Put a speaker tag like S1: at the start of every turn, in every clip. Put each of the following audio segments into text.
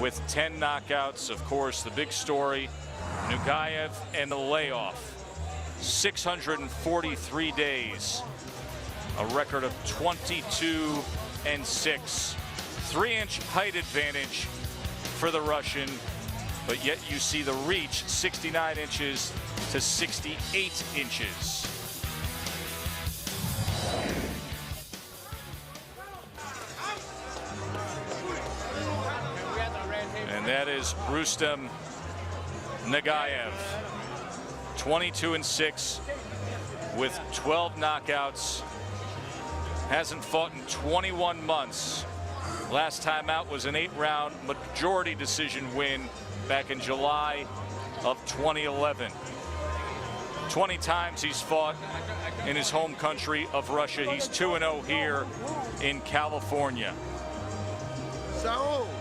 S1: with 10 knockouts. Of course, the big story, Nugaev and the layoff. 643 days, a record of 22-6. 3-inch height advantage for the Russian, but yet you see the reach, 69 inches to 68 inches. And that is Rustam Nugaev, 22-6 with 12 knockouts. Hasn't fought in 21 months. Last time out was an 8-round majority decision win back in July of 2011. 20 times he's fought in his home country of Russia. He's 2-0 here in California.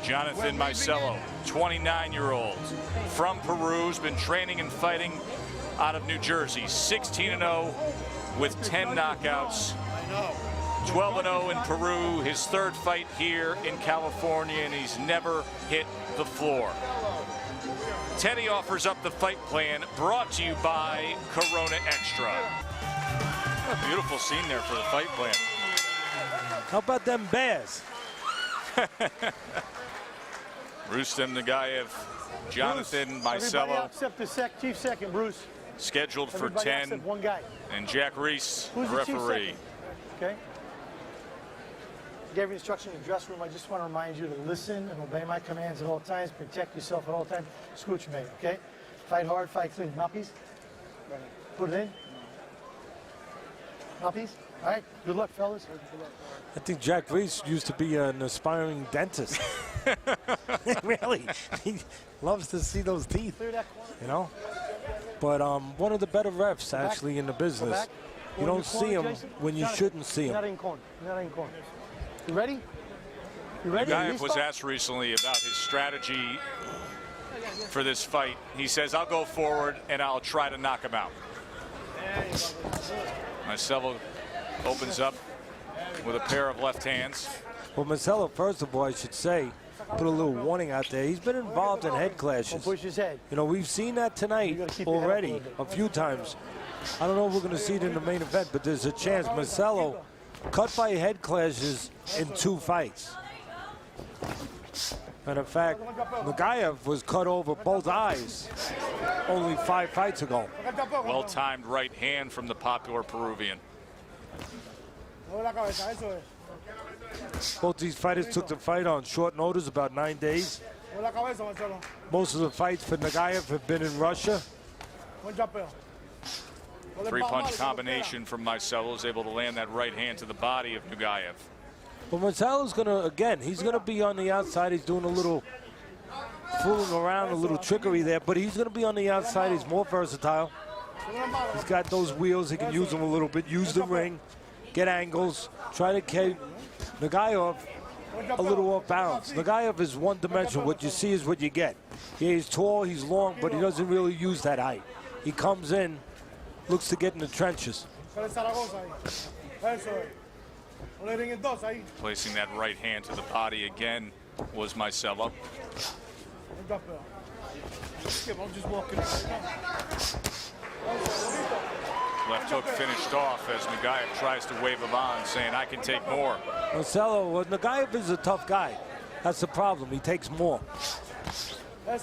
S1: Jonathan Maicelo, 29-year-old from Peru, has been training and fighting out of New Jersey. 16-0 with 10 knockouts. 12-0 in Peru, his third fight here in California, and he's never hit the floor. Teddy offers up the fight plan, brought to you by Corona Extra. A beautiful scene there for the fight plan.
S2: How about them bears?
S1: Rustam Nugaev, Jonathan Maicelo.
S3: Except the chief second, Bruce.
S1: Scheduled for
S3: Everybody
S1: 10.
S3: except one guy.
S1: And Jack Reese,
S3: Who's the chief
S1: referee.
S3: second? Okay. Gave you instruction in the dressing room. I just want to remind you to listen and obey my commands at all times. Protect yourself at all times. Scooch me, okay? Fight hard, fight clean. Mouthpiece. Put it in. Mouthpiece. All right. Good luck, fellas.
S2: I think Jack Reese used to be an aspiring dentist. Really, he loves to see those teeth, you know. But one of the better refs actually in the business. You don't see him when you shouldn't see him.
S3: Not in corner. Not in corner. You ready? You ready?
S1: Nugaev was asked recently about his strategy for this fight. He says, "I'll go forward and I'll try to knock him out." Maicelo opens up with a pair of left hands.
S2: Well, Maicelo, first of all, I should say, put a little warning out there. He's been involved in head clashes.
S3: Push his head.
S2: You know, we've seen that tonight already a few times. I don't know if we're going to see it in the main event, but there's a chance. Maicelo cut by head clashes in 2 fights. Matter of fact, Nugaev was cut over both eyes only 5 fights ago.
S1: Well-timed right hand from the popular Peruvian.
S2: Both these fighters took the fight on short notice, about 9 days. Most of the fights for Nugaev have been in Russia.
S1: 3-punch combination from Maicelo, is able to land that right hand to the body of Nugaev.
S2: Well, Maicelo's going to, again, he's going to be on the outside. He's doing a little fooling around, a little trickery there, but he's going to be on the outside. He's more versatile. He's got those wheels. He can use them a little bit, use the ring, get angles, try to keep Nugaev a little off balance. Nugaev is one-dimensional. What you see is what you get. Yeah, he's tall, he's long, but he doesn't really use that height. He comes in, looks to get in the trenches.
S1: Placing that right hand to the body again was Maicelo. Left hook finished off as Nugaev tries to wave him on, saying, "I can take more."
S2: Maicelo, well, Nugaev is a tough guy. That's the problem. He takes more.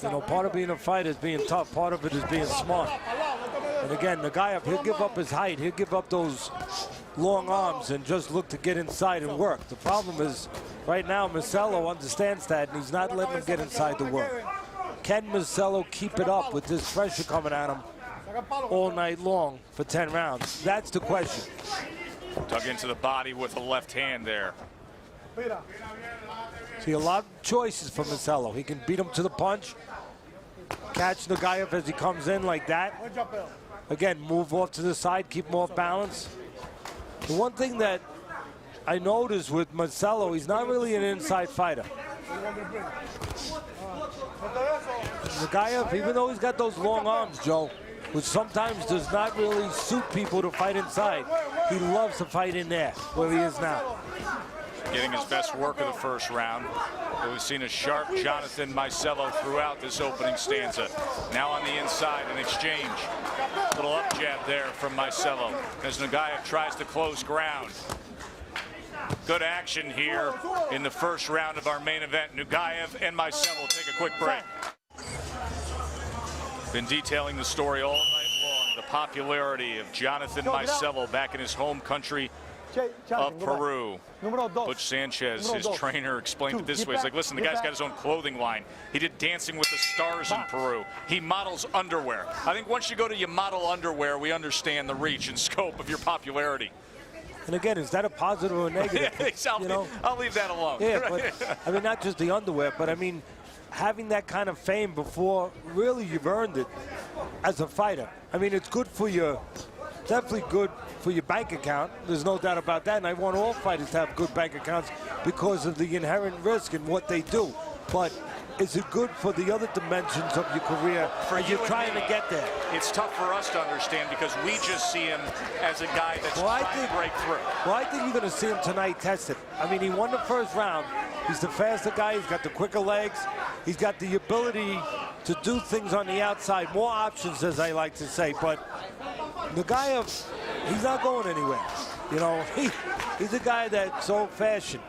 S2: You know, part of being a fighter is being tough. Part of it is being smart. And again, Nugaev, he'll give up his height. He'll give up those long arms and just look to get inside and work. The problem is, right now, Maicelo understands that, and he's not letting him get inside to work. Can Maicelo keep it up with this pressure coming at him all night long for 10 rounds? That's the question.
S1: Dug into the body with a left hand there.
S2: See, a lot of choices for Maicelo. He can beat him to the punch, catch Nugaev as he comes in like that. Again, move off to the side, keep him off balance. The one thing that I noticed with Maicelo, he's not really an inside fighter. Nugaev, even though he's got those long arms, Joe, which sometimes does not really suit people to fight inside, he loves to fight in there, where he is now.
S1: Getting his best work of the first round. but we've seen a sharp Jonathan Maicelo throughout this opening stanza. Now on the inside, an exchange. Little up jab there from Maicelo as Nugaev tries to close ground. Good action here in the first round of our main event. Nugaev and Maicelo take a quick break. Been detailing the story all night long. The popularity of Jonathan Maicelo back in his home country of Peru. Butch Sanchez, his trainer, explained it this way. He's like, listen, the guy's got his own clothing line. He did Dancing with the Stars in Peru. He models underwear. I think once you go to you model underwear, we understand the reach and scope of your popularity.
S2: And again, is that a positive or a negative? You know?
S1: I'll leave that alone.
S2: Yeah, but I mean, not just the underwear, but I mean, having that kind of fame before, really you've earned it as a fighter. I mean, it's good for your, definitely good for your bank account. There's no doubt about that. And I want all fighters to have good bank accounts because of the inherent risk in what they do. But is it good for the other dimensions of your career as you're trying to get there?
S1: It's tough for us to understand because we just see him as a guy that's trying to break through.
S2: Well, I think you're going to see him tonight tested. I mean, he won the first round. He's the faster guy. He's got the quicker legs. He's got the ability to do things on the outside. More options, as I like to say. But Nugaev, he's not going anywhere. You know, he's a guy that's old-fashioned.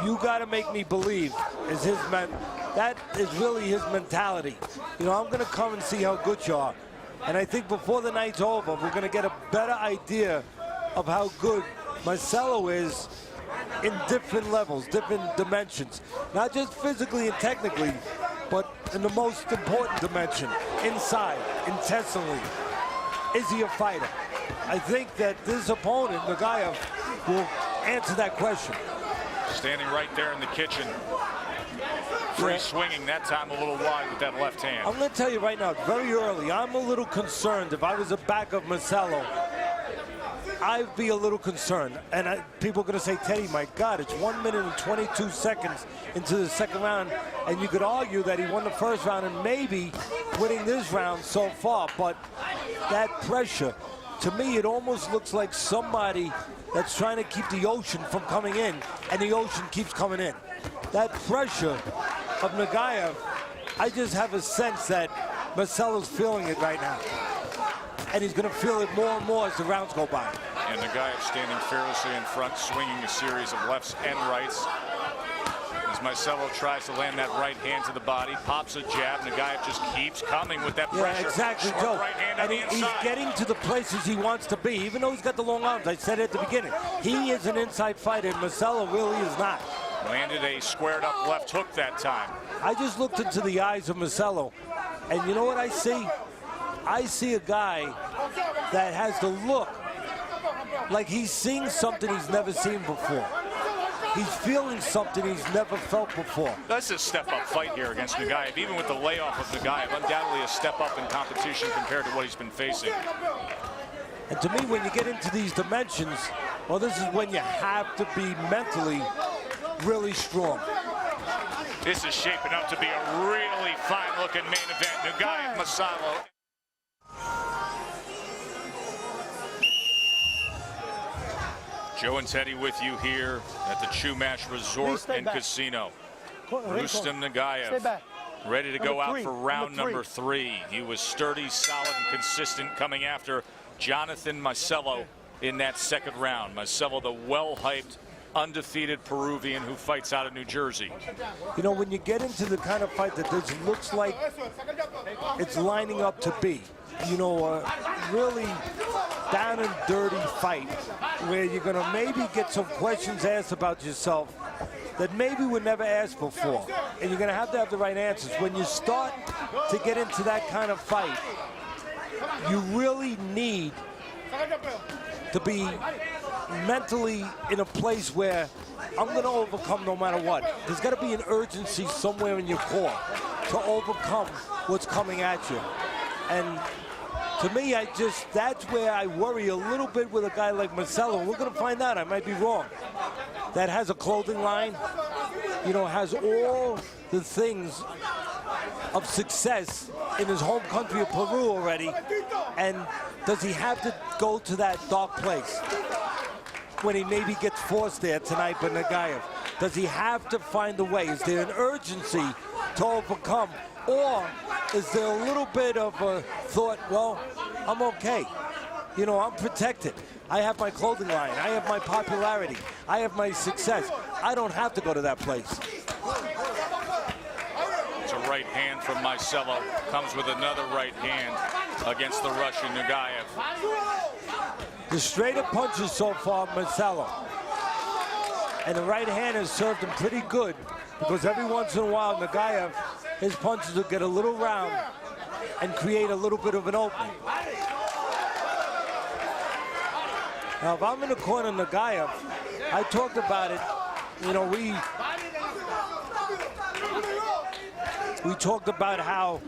S2: You got to make me believe is his man. That is really his mentality. You know, I'm going to come and see how good you are. And I think before the night's over, we're going to get a better idea of how good Maicelo is in different levels, different dimensions. Not just physically and technically, but in the most important dimension, inside, intensely. Is he a fighter? I think that this opponent, Nugaev, will answer that question.
S1: Standing right there in the kitchen. Free swinging, that time a little wide with that left hand.
S2: I'm going to tell you right now, very early, I'm a little concerned. If I was a back of Maicelo, I'd be a little concerned. And people are going to say, Teddy, my God, it's 1 minute and 22 seconds into the second round. And you could argue that he won the first round and maybe winning this round so far. But that pressure, to me, it almost looks like somebody that's trying to keep the ocean from coming in, and the ocean keeps coming in. That pressure of Nugaev, I just have a sense that Maicelo's feeling it right now. And he's going to feel it more and more as the rounds go by.
S1: And Nugaev standing fearlessly in front, swinging a series of lefts and rights. As Maicelo tries to land that right hand to the body, pops a jab. Nugaev just keeps coming with that pressure.
S2: Yeah, exactly,
S1: Short
S2: Joe.
S1: right hand
S2: and
S1: on the
S2: he's
S1: inside.
S2: getting to the places he wants to be, even though he's got the long arms. I said it at the beginning. He is an inside fighter, and Maicelo really is not.
S1: Landed a squared up left hook that time.
S2: I just looked into the eyes of Maicelo, and you know what I see? I see a guy that has the look like he's seeing something he's never seen before. He's feeling something he's never felt before.
S1: That's a step-up fight here against Nugaev. Even with the layoff of Nugaev, undoubtedly a step-up in competition compared to what he's been facing.
S2: And to me, when you get into these dimensions, well, this is when you have to be mentally really strong.
S1: This is shaping up to be a really fine-looking main event. Nugaev, Maicelo. Joe and Teddy with you here at the Chumash Resort and Casino. Rustam Nugaev ready to go out for round number 3. He was sturdy, solid, and consistent coming after Jonathan Maicelo in that second round. Maicelo, the well-hyped, undefeated Peruvian who fights out of New Jersey.
S2: You know, when you get into the kind of fight that this looks like it's lining up to be, you know, a really down and dirty fight where you're going to maybe get some questions asked about yourself that maybe were never asked before. And you're going to have the right answers. When you start to get into that kind of fight, you really need to be mentally in a place where I'm going to overcome no matter what. There's got to be an urgency somewhere in your core to overcome what's coming at you. And to me, that's where I worry a little bit with a guy like Maicelo. We're going to find out. I might be wrong. That has a clothing line, you know, has all the things of success in his home country of Peru already. And does he have to go to that dark place when he maybe gets forced there tonight by Nugaev? Does he have to find a way? Is there an urgency to overcome? Or is there a little bit of a thought, well, I'm okay. You know, I'm protected. I have my clothing line. I have my popularity. I have my success. I don't have to go to that place.
S1: It's a right hand from Maicelo. Comes with another right hand against the Russian Nugaev.
S2: The straighter punches so far, Maicelo. And the right hand has served him pretty good because every once in a while, Nugaev, his punches will get a little round and create a little bit of an opening. Now, if I'm in the corner of Nugaev, I talked about it. You know, we talked about how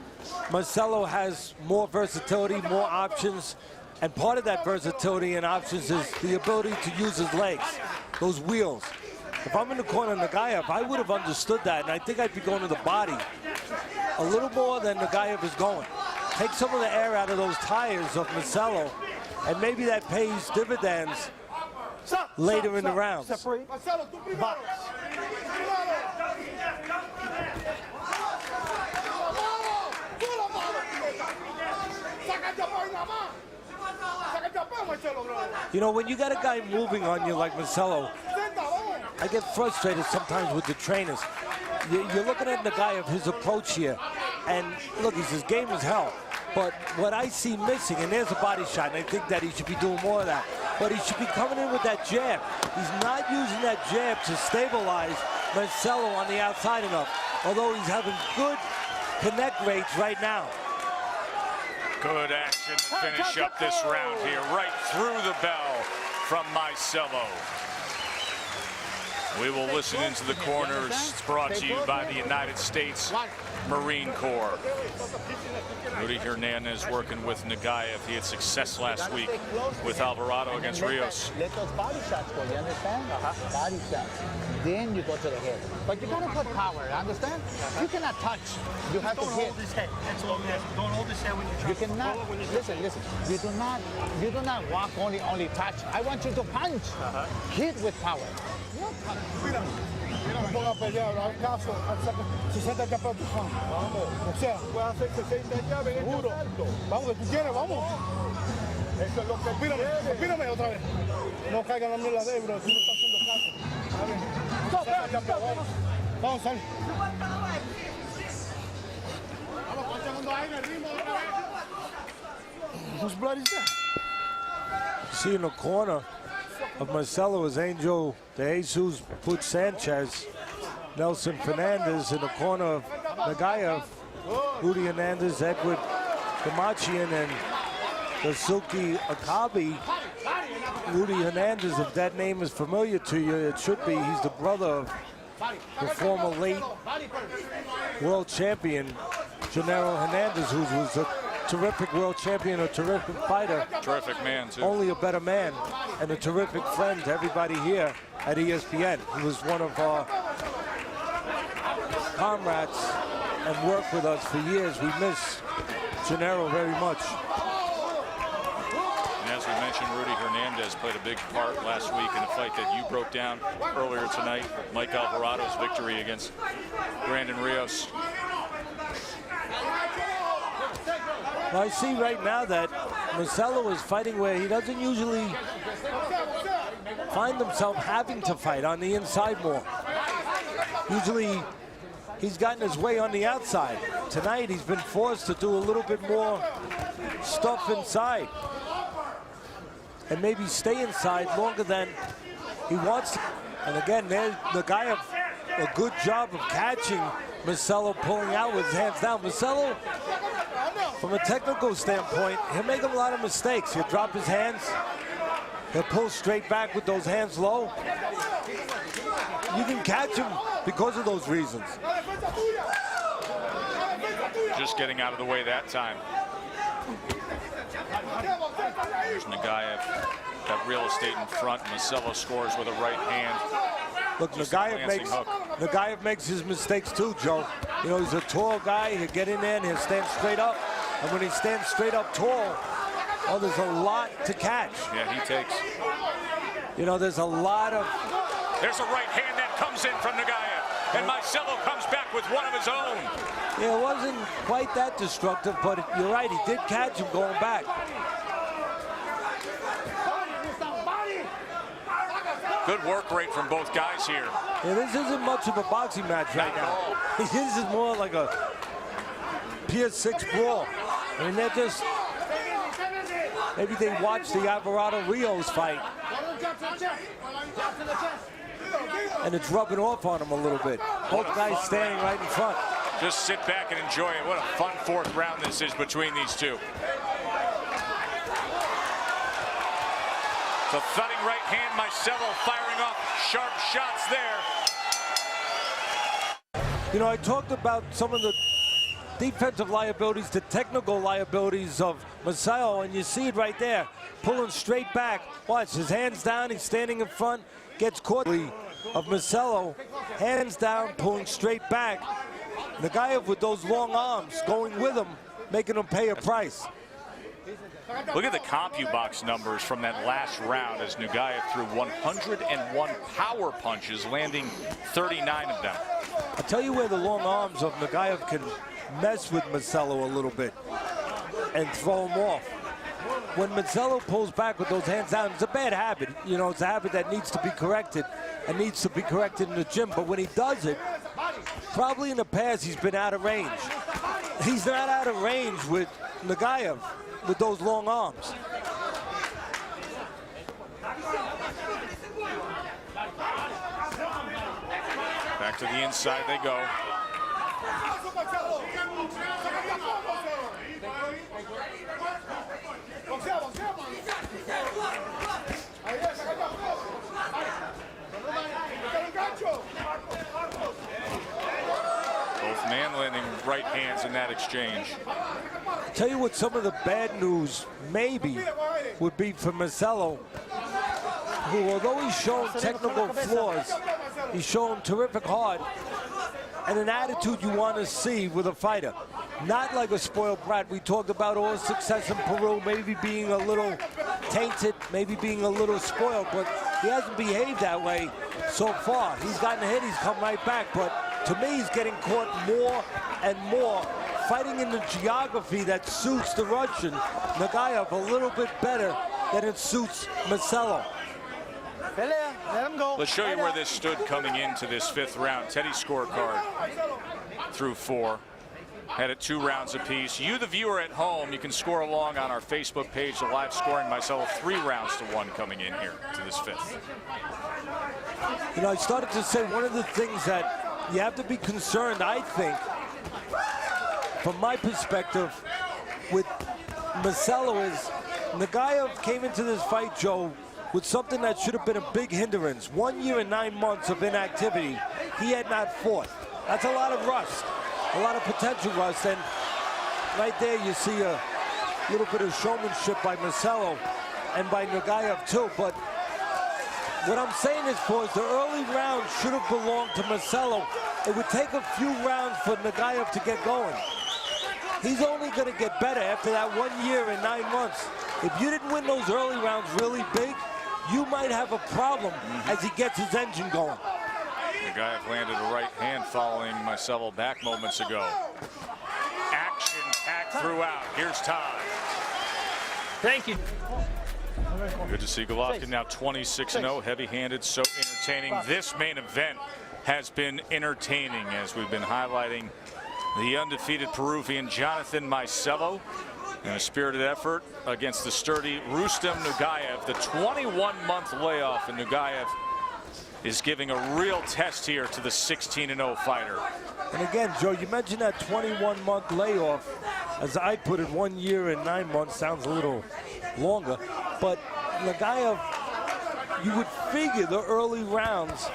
S2: Maicelo has more versatility, more options, and part of that versatility and options is the ability to use his legs, those wheels. If I'm in the corner of Nugaev, I would have understood that, and I think I'd be going to the body a little more than Nugaev is going. Take some of the air out of those tires of Maicelo, and maybe that pays dividends later in the rounds.
S3: Separate. Box.
S2: You know, when you got a guy moving on you like Maicelo, I get frustrated sometimes with the trainers. You're looking at the guy of his approach here, and look, his game is hell. But what I see missing, and there's a body shot, and I think that he should be doing more of that, but he should be coming in with that jab. He's not using that jab to stabilize Maicelo on the outside enough, although he's having good connect rates right now.
S1: Good action to finish up this round here, right through the bell from Maicelo. We will listen into the corners. It's brought to you by the United States Marine Corps. Rudy Hernandez working with Nugaev. He had success last week with Alvarado against Rios.
S4: Let those body shots go, you understand? Body shots. Then you go to the head. But you gotta put power, understand? You cannot touch. You have to hit.
S3: Don't hold his head. That's all. Don't hold his head when you're trying.
S4: You cannot. Listen. You do not walk only touch. I want you to punch. Hit with power.
S3: Mira, vamos a pelear, al caso, 60 campeones de frome. Vamos. O sea, puedes hacer 60 llaves. Seguro. Vamos, que tú quieres, vamos. Eso es lo que... Mírame otra vez. No caigan la mierda de bro, si no está haciendo caso. A ver. Vamos, sal. Vamos, con segundo aire, el ritmo otra vez. Whose blood is that?
S2: See in the corner of Maicelo is Angel de Jesus Puig Sanchez, Nelson Fernandez in the corner of Nugaev, Rudy Hernandez, Edward Kamachian, and Dasuki Akabi. Rudy Hernandez, if that name is familiar to you, it should be. He's the brother of the former late world champion, Gennaro Hernandez, who was a terrific world champion, a terrific fighter.
S1: Terrific man, too.
S2: Only a better man, and a terrific friend to everybody here at ESPN. He was one of our comrades and worked with us for years. We miss Gennaro very much.
S1: And as we mentioned, Rudy Hernandez played a big part last week in a fight that you broke down earlier tonight. Mike Alvarado's victory against Brandon Rios.
S2: Well, I see right now that Maicelo is fighting where he doesn't usually find himself having to fight on the inside more. Usually he's gotten his way on the outside. Tonight he's been forced to do a little bit more stuff inside and maybe stay inside longer than he wants to. And again, there's Nugaev, a good job of catching Maicelo, pulling out with his hands down. Maicelo, from a technical standpoint, he'll make a lot of mistakes. He'll drop his hands. He'll pull straight back with those hands low. You can catch him because of those reasons.
S1: Just getting out of the way that time. Here's Nugaev, got real estate in front. Maicelo scores with a right hand.
S2: Look, Nugaev makes his mistakes too, Joe. You know, he's a tall guy. He'll get in there and he'll stand straight up. And when he stands straight up tall, oh, there's a lot to catch.
S1: Yeah, he takes.
S2: You know, there's a lot of...
S1: There's a right hand that comes comes in from Nugaev, and Maicelo comes back with one of his own.
S2: Yeah, it wasn't quite that destructive, but you're right, he did catch him going back.
S1: Good work rate from both guys here.
S2: Yeah, this isn't much of a boxing match right now. This is more like a Pier 6 brawl. I mean, they're just, maybe they watched the Alvarado Rios fight, and it's rubbing off on them a little bit. Both guys standing right in front.
S1: Just sit back and enjoy it. What a fun fourth round this is between these two. The thudding right hand, Maicelo firing off sharp shots there.
S2: You know, I talked about some of the defensive liabilities, the technical liabilities of Maicelo, and you see it right there, pulling straight back. Watch, his hands down, he's standing in front, gets caught of Maicelo, hands down, pulling straight back. Nugaev with those long arms going with him, making him pay a price.
S1: Look at the CompuBox numbers from that last round as Nugaev threw 101 power punches, landing 39 of them.
S2: I'll tell you where the long arms of Nugaev can mess with Maicelo a little bit and throw him off. When Maicelo pulls back with those hands down, it's a bad habit. You know, it's a habit that needs to be corrected and needs to be corrected in the gym. But when he does it, probably in the past he's been out of range. He's not out of range with Nugaev with those long arms.
S1: Back to the inside they go. Both man landing right hands in that exchange.
S2: I'll tell you what some of the bad news maybe would be for Maicelo, who, although he's shown technical flaws, he's shown terrific heart and an attitude you want to see with a fighter. Not like a spoiled brat. We talked about all his success in Peru, maybe being a little tainted, maybe being a little spoiled, but he hasn't behaved that way so far. He's gotten hit, he's come right back, but to me, he's getting caught more and more, fighting in the geography that suits the Russian Nugaev a little bit better than it suits Maicelo.
S4: Pelea, let him go.
S1: Let's show you where this stood coming into this fifth round. Teddy's scorecard through 4. Had it 2 rounds apiece. You, the viewer at home, you can score along on our Facebook page, the live scoring. Maicelo 3 rounds to 1 coming in here to this fifth.
S2: You know, I started to say one of the things that you have to be concerned, I think, from my perspective, with Maicelo is Nugaev came into this fight, Joe, with something that should have been a big hindrance. 1 year and 9 months of inactivity. He had not fought. That's a lot of rust, a lot of potential rust, and right there you see a little bit of showmanship by Maicelo and by Nugaev too. But what I'm saying is, boys, the early rounds should have belonged to Maicelo. It would take a few rounds for Nugaev to get going. He's only going to get better after that 1 year and 9 months. If you didn't win those early rounds really big, you might have a problem as he gets his engine going.
S1: Nugaev landed a right hand following Maicelo back moments ago. Action packed throughout. Here's Todd.
S4: Thank you.
S1: Good to see Golovkin now 26-0, heavy-handed, so entertaining. This main event has been entertaining as we've been highlighting the undefeated Peruvian Jonathan Maicelo in a spirited effort against the sturdy Rustam Nugaev. The 21-month layoff, and Nugaev is giving a real test here to the 16-0 fighter.
S2: And again, Joe, you mentioned that 21-month layoff. As I put it, 1 year and 9 months sounds a little longer. But Nugaev, you would figure the early rounds,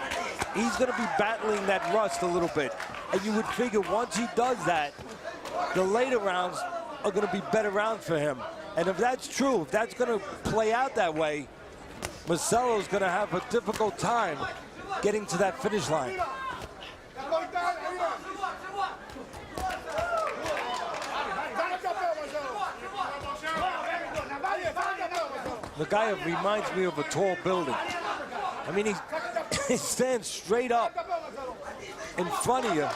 S2: he's going to be battling that rust a little bit. And you would figure once he does that, the later rounds are going to be better rounds for him. And if that's true, if that's going to play out that way, Maicelo's going to have a difficult time getting to that finish line. Nugaev reminds me of a tall building. I mean, he stands straight up. in front of you,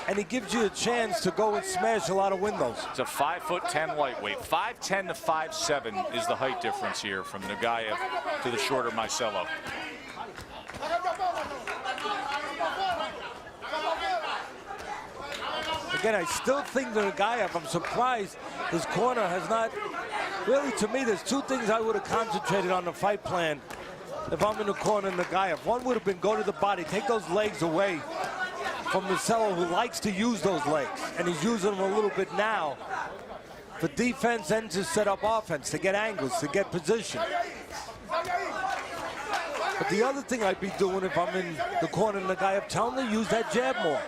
S2: and he gives you a chance to go and smash a lot of windows.
S1: It's a 5'10" lightweight. 5'10" to 5'7" is the height difference here from Nugaev to the shorter Maicelo.
S2: Again, I still think that Nugaev, I'm surprised his corner has not, really to me, there's two things I would have concentrated on the fight plan if I'm in the corner of Nugaev. One would have been go to the body, take those legs away from Maicelo, who likes to use those legs, and he's using them a little bit now for defense and to set up offense, to get angles, to get position. But the other thing I'd be doing if I'm in the corner of Nugaev, tell him to use that jab more.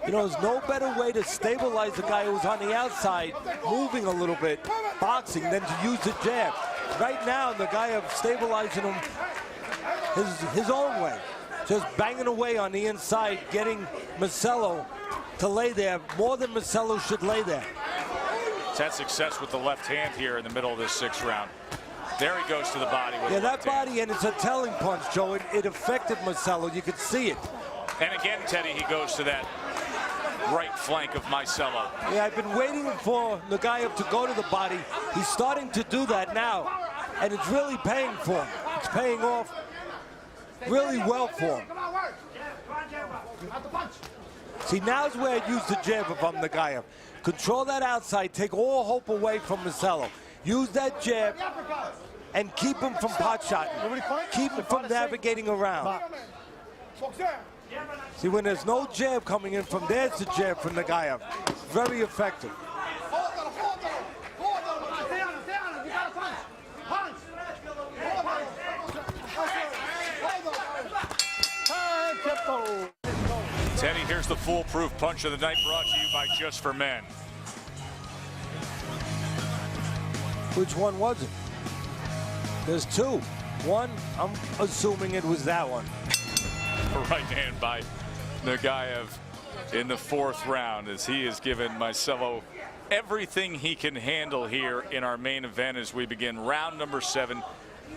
S2: You know, there's no better way to stabilize the guy who's on the outside, moving a little bit, boxing, than to use the jab. Right now, Nugaev stabilizing him his own way. Just banging away on the inside, getting Maicelo to lay there more than Maicelo should lay there.
S1: He's had success with the left hand here in the middle of this 6th round. There he goes to the body with the
S2: that
S1: left hand.
S2: body, and it's a telling punch, Joe. It affected Maicelo. You could see it.
S1: And again, Teddy, he goes to that right flank of Maicelo.
S2: Yeah, I've been waiting for Nugaev to go to the body. He's starting to do that now, and it's really paying for him. It's paying off really well for him. See, now's where I'd use the jab if I'm Nugaev. Control that outside, take all hope away from Maicelo. Use that jab and keep him from pot shotting. Keep him from navigating around. See, when there's no jab coming in from there's the jab from Nugaev. Very effective.
S1: Teddy, here's the foolproof punch of the night, brought to you by Just for Men.
S2: Which one was it? There's two. One, I'm assuming it was that one.
S1: Right hand by Nugaev in the 4th round, as he has given Maicelo everything he can handle here in our main event as we begin round number 7,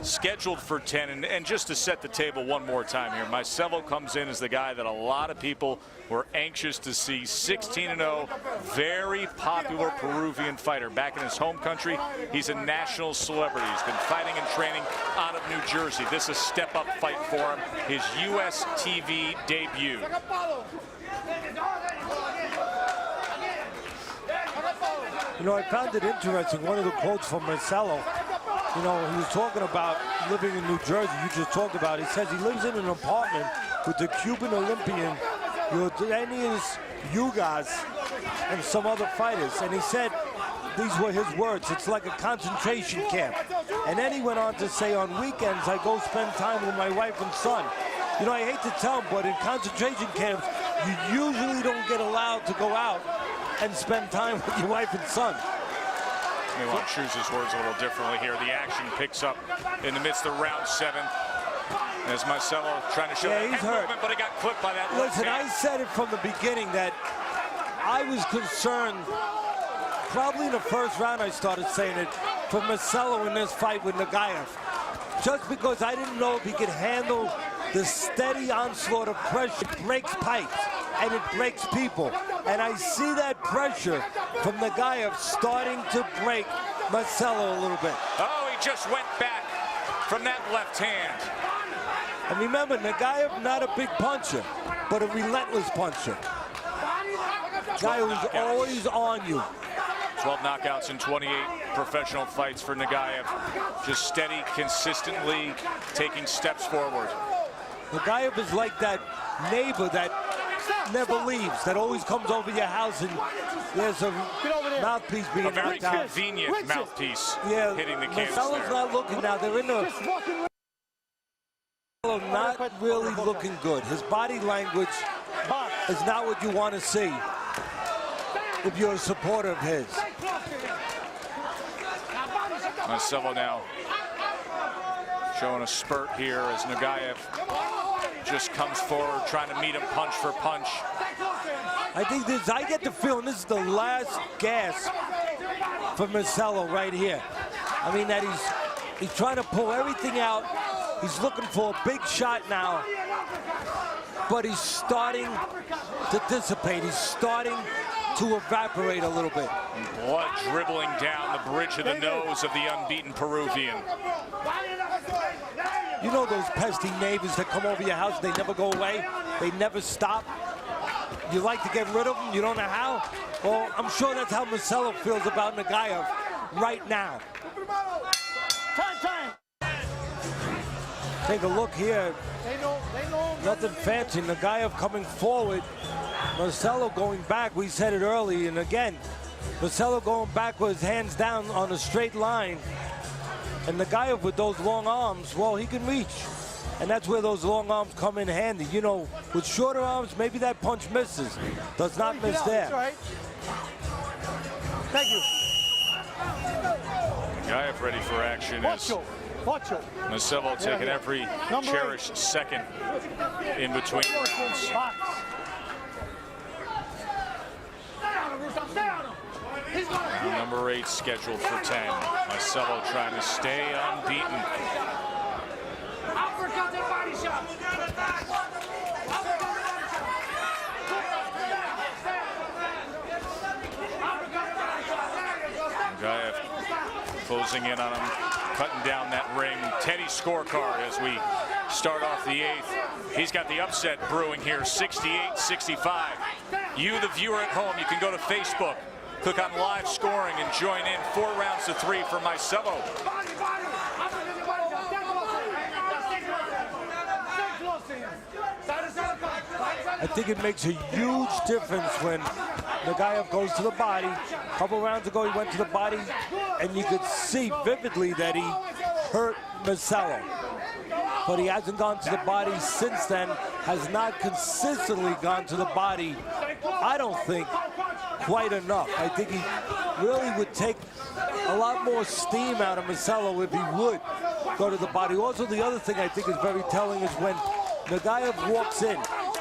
S1: scheduled for 10. And just to set the table one more time here, Maicelo comes in as the guy that a lot of people were anxious to see. 16-0, very popular Peruvian fighter. Back in his home country, he's a national celebrity. He's been fighting and training out of New Jersey. This is a step-up fight for him, his U.S. TV debut.
S2: You know, I found it interesting, one of the quotes from Maicelo, you know, he was talking about living in New Jersey, you just talked about it. He says he lives in an apartment with the Cuban Olympian, Eugenius Yugas, and some other fighters. And he said, these were his words, it's like a concentration camp. And then he went on to say, on weekends, I go spend time with my wife and son. You know, I hate to tell him, but in concentration camps, you usually don't get allowed to go out and spend time with your wife and son.
S1: May want to choose his words a little differently here. The action picks up in the midst of round 7. As Maicelo trying to show that
S2: he's hurt,
S1: movement, but he got clipped by that left
S2: Listen,
S1: hand.
S2: I said it from the beginning that I was concerned, probably in the 1st round I started saying it, for Maicelo in this fight with Nugaev. Just because I didn't know if he could handle the steady onslaught of pressure. It breaks pipes and it breaks people. And I see that pressure from Nugaev starting to break Maicelo a little bit.
S1: Oh, he just went back from that left hand.
S2: And remember, Nugaev not a big puncher, but a relentless puncher. Guy who's always on you.
S1: 12 knockouts in 28 professional fights for Nugaev. Just steady, consistently taking steps forward.
S2: Nugaev is like that neighbor that never leaves, that always comes over your house and there's a mouthpiece being knocked out.
S1: A very convenient mouthpiece hitting the canvas
S2: Maicelo's
S1: there.
S2: not looking now. They're in the... Not really looking good. His body language is not what you want to see if you're a supporter of his.
S1: Maicelo now showing a spurt here as Nugaev just comes forward trying to meet him punch for punch.
S2: I think this, I get the feeling this is the last gasp for Maicelo right here. I mean that he's trying to pull everything out. He's looking for a big shot now. but he's starting to dissipate. He's starting to evaporate a little bit.
S1: Blood dribbling down the bridge of the nose of the unbeaten Peruvian.
S2: You know those pesky neighbors that come over your house, they never go away, they never stop. You like to get rid of them, you don't know how? Well, I'm sure that's how Maicelo feels about Nugaev right now. Take a look here. Nothing fancy. Nugaev coming forward. Maicelo going back. We said it early, and again, Maicelo going back with his hands down on a straight line. And Nugaev with those long arms, well, he can reach. And that's where those long arms come in handy. You know, with shorter arms, maybe that punch misses. Does not miss there.
S3: Right. Thank you.
S1: Nugaev ready for action as Maicelo taking every cherished second in between rounds. Round number 8 scheduled for 10. Maicelo trying to stay unbeaten. Nugaev closing in on him, cutting down that ring. Teddy scorecard as we start off the 8th. He's got the upset brewing here, 68-65. You, the viewer at home, you can go to Facebook, click on live scoring and join in. 4 rounds to 3 for Maicelo.
S2: I think it makes a huge difference when Nugaev goes to the body. A couple rounds ago, he went to the body, and you could see vividly that he hurt Maicelo. But he hasn't gone to the body since then, has not consistently gone to the body, I don't think, quite enough. I think he really would take a lot more steam out of Maicelo if he would go to the body. Also, the other thing I think is very telling is when Nugaev walks in,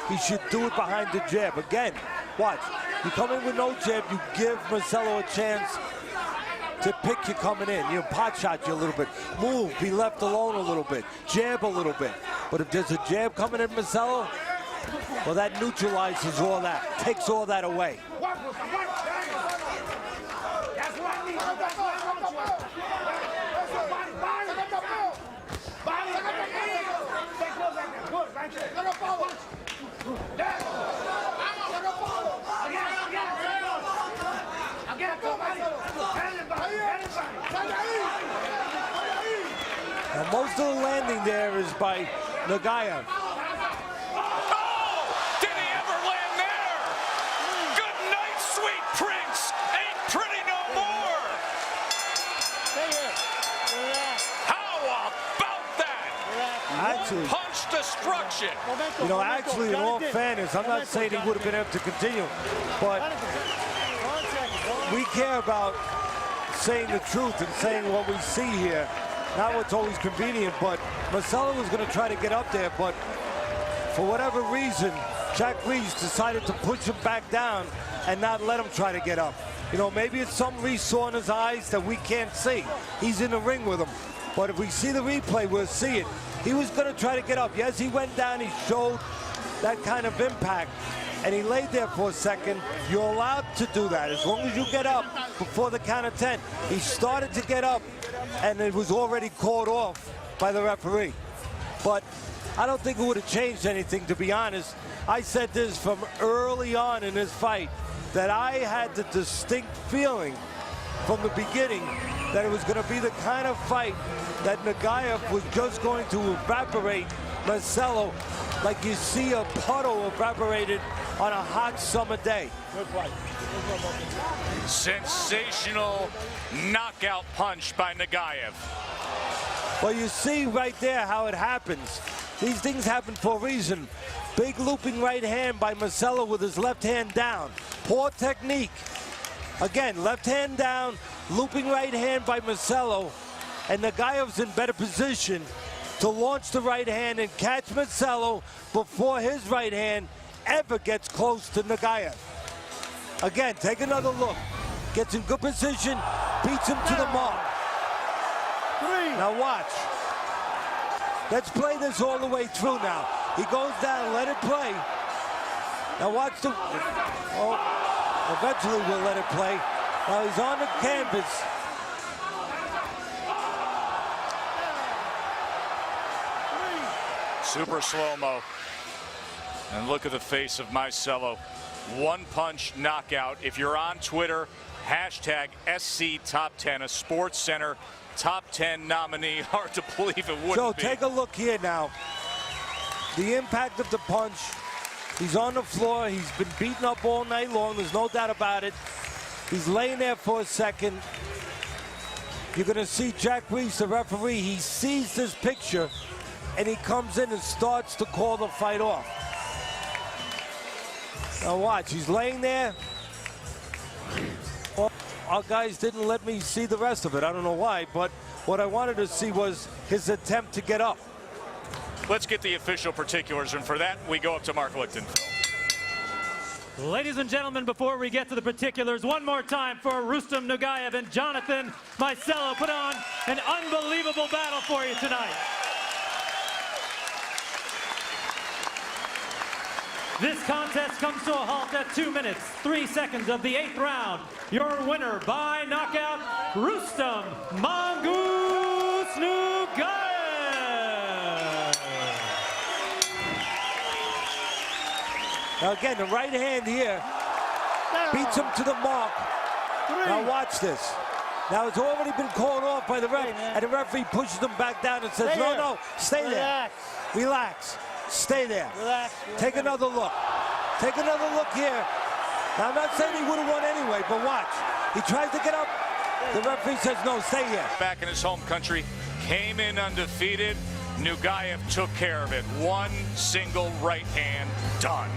S2: he should do it behind the jab. Again, watch. You come in with no jab, you give Maicelo a chance to pick you coming in. You know, pot shot you a little bit. Move, be left alone a little bit. Jab a little bit. But if there's a jab coming in Maicelo, well, that neutralizes all that. Takes all that away. Now, most of the landing there is by Nugaev.
S1: Oh! Did he ever land there? Good night, sweet prince. Ain't pretty no more. How about that?
S2: Actually,
S1: Punch destruction.
S2: you know, actually, in all fairness, I'm not saying he would have been able to continue, but we care about saying the truth and saying what we see here. Not what's always convenient, but Maicelo was going to try to get up there, but for whatever reason, Jack Reese decided to push him back down and not let him try to get up. You know, maybe it's something Reese saw in his eyes that we can't see. He's in the ring with him, but if we see the replay, we'll see it. He was going to try to get up. Yes, he went down, he showed that kind of impact, and he laid there for a second. You're allowed to do that as long as you get up before the count of 10. He started to get up, and it was already called off by the referee. But I don't think it would have changed anything, to be honest. I said this from early on in this fight, that I had the distinct feeling from the beginning that it was going to be the kind of fight that Nugaev was just going to evaporate Maicelo like you see a puddle evaporated on a hot summer day.
S1: Sensational knockout punch by Nugaev.
S2: Well, you see right there how it happens. These things happen for a reason. Big looping right hand by Maicelo with his left hand down. Poor technique. Again, left hand down, looping right hand by Maicelo, and Nugaev's in better position to launch the right hand and catch Maicelo before his right hand ever gets close to Nugaev. Again, take another look. Gets in good position, beats him to the mark. Now watch. Let's play this all the way through now. He goes down, let it play. Now watch the, oh, eventually we'll let it play. Now he's on the canvas.
S1: Super slow-mo. And look at the face of Maicelo. One punch knockout. If you're on Twitter, hashtag SC Top 10, a Sports Center Top 10 nominee. Hard to believe it wouldn't
S2: So
S1: be.
S2: take a look here now. The impact of the punch. He's on the floor. He's been beaten up all night long. There's no doubt about it. He's laying there for a second. You're going to see Jack Reese, the referee. He sees this picture, and he comes in and starts to call the fight off. Now watch. He's laying there. Our guys didn't let me see the rest of it. I don't know why, but what I wanted to see was his attempt to get up.
S1: Let's get the official particulars, and for that, we go up to Mark Lichtenfeld.
S5: Ladies and gentlemen, before we get to the particulars, one more time for Rustam Nugaev and Jonathan Maicelo. Put on an unbelievable battle for you tonight. This contest comes to a halt at 2 minutes, 3 seconds of the 8th round. Your winner by knockout, Rustam Mongoose Nugaev.
S2: Now again, the right hand here beats him to the mark. Now watch this. Now it's already been called off by the ref, and the referee pushes him back down and says, no, no, stay there. Relax. Stay there.
S3: Relax.
S2: Take another look. Take another look here. Now I'm not saying he would have won anyway, but watch. He tries to get up. The referee says, no, stay here.
S1: Back in his home country, came in undefeated. Nugaev took care of it. One single right hand, done.